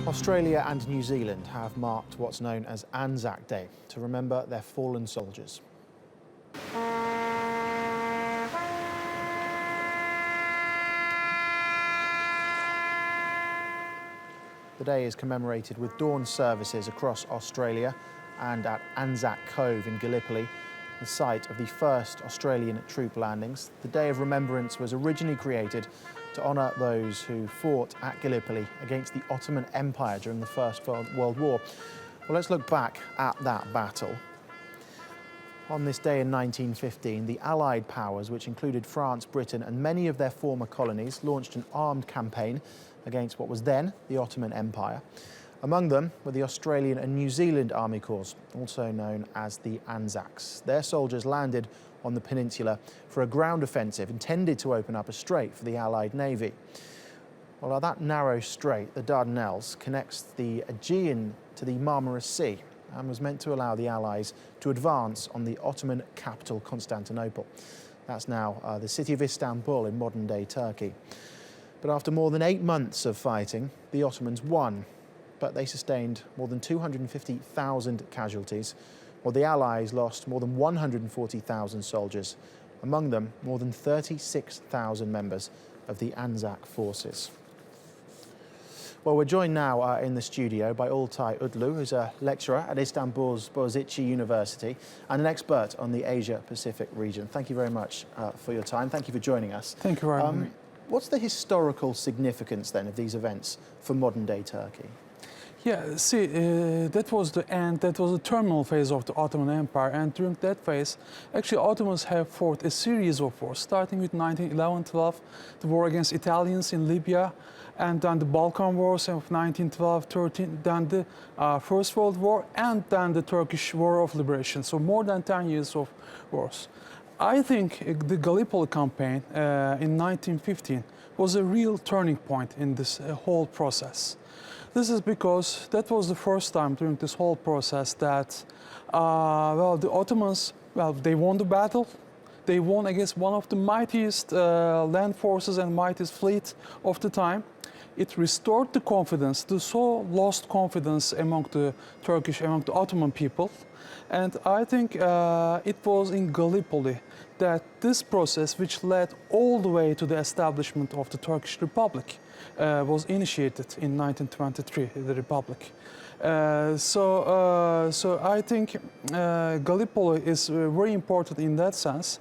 Australia and New Zealand have marked what's known as Anzac Day to remember their fallen soldiers. The day is commemorated with dawn services across Australia and at Anzac Cove in Gallipoli, the site of the first Australian troop landings. The Day of Remembrance was originally created to honour those who fought at Gallipoli against the Ottoman Empire during the First World War. Well, let's look back at that battle. On this day in 1915, the Allied powers, which included France, Britain and many of their former colonies, launched an armed campaign against what was then the Ottoman Empire. Among them were the Australian and New Zealand Army Corps, also known as the Anzacs. Their soldiers landed on the peninsula for a ground offensive intended to open up a strait for the Allied Navy. Well, that narrow strait, the Dardanelles, connects the Aegean to the Marmara Sea and was meant to allow the Allies to advance on the Ottoman capital, Constantinople. That's now the city of Istanbul in modern-day Turkey. But after more than 8 months of fighting, the Ottomans won. But they sustained more than 250,000 casualties, while the Allies lost more than 140,000 soldiers, among them more than 36,000 members of the Anzac forces. Well, we're joined now in the studio by Altay Atli, who's a lecturer at Istanbul's Bogazici University and an expert on the Asia-Pacific region. Thank you very much for your time. Thank you for joining us. Thank you very much. What's the historical significance then of these events for modern-day Turkey? Yeah, see, that was the end, that was the terminal phase of the Ottoman Empire, and during that phase, actually Ottomans have fought a series of wars, starting with 1911-12, the war against Italians in Libya, and then the Balkan Wars of 1912-13, then the First World War, and then the Turkish War of Liberation, so more than 10 years of wars. I think the Gallipoli campaign in 1915 was a real turning point in this whole process. This is because that was the first time during this whole process that, the Ottomans, they won the battle. They won against one of the mightiest land forces and mightiest fleet of the time. It restored the confidence, the so lost confidence among the Ottoman people. And I think it was in Gallipoli that this process, which led all the way to the establishment of the Turkish Republic, was initiated in 1923, the Republic. So I think Gallipoli is very important in that sense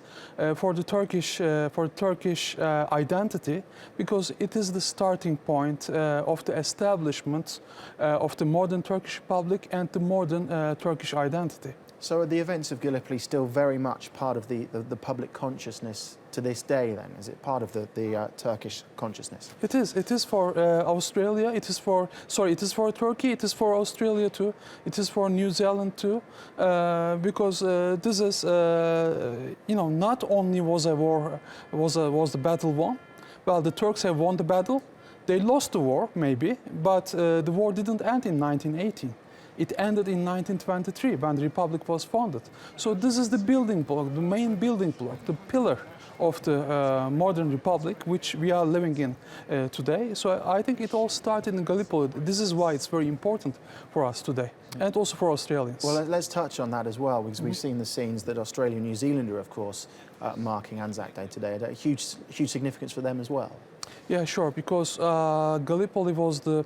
for the Turkish identity, because it is the starting point of the establishment of the modern Turkish Republic and the modern Turkish identity. So are the events of Gallipoli still very much part of the public consciousness to this day then? Is it part of the Turkish consciousness? It is. It is for Australia, it is for Turkey, it is for Australia too, it is for New Zealand too, because this is, not only was a war, was the battle won. Well, the Turks have won the battle, they lost the war maybe, but the war didn't end in 1918. It ended in 1923 when the Republic was founded. So this is the building block, the main building block, the pillar of the modern Republic, which we are living in today. So I think it all started in Gallipoli. This is why it's very important for us today, and also for Australians. Well, let's touch on that as well, because we've seen the scenes that Australia and New Zealand are, of course, marking Anzac Day today. A huge significance for them as well. Yeah, sure, because Gallipoli was the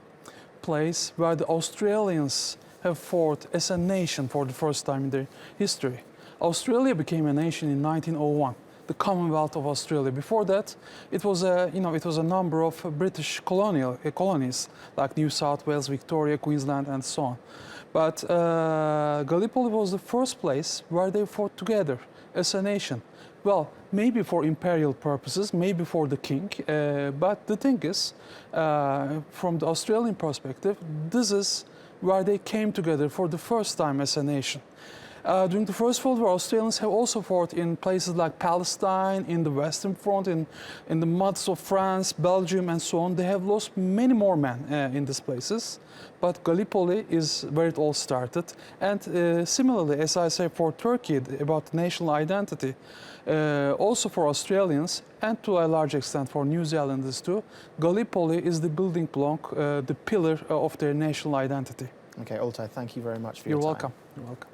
place where the Australians have fought as a nation for the first time in their history. Australia became a nation in 1901, the Commonwealth of Australia. Before that, it was a number of British colonies like New South Wales, Victoria, Queensland, and so on. But Gallipoli was the first place where they fought together as a nation. Well, maybe for imperial purposes, maybe for the king, but the thing is, from the Australian perspective, this is where they came together for the first time as a nation. During the First World War, Australians have also fought in places like Palestine, in the Western Front, in the muds of France, Belgium, and so on. They have lost many more men in these places, but Gallipoli is where it all started. And similarly, as I say for Turkey, about national identity, also for Australians, and to a large extent for New Zealanders too, Gallipoli is the building block, the pillar of their national identity. Okay, Altay, thank you very much for your time. You're welcome. You're welcome.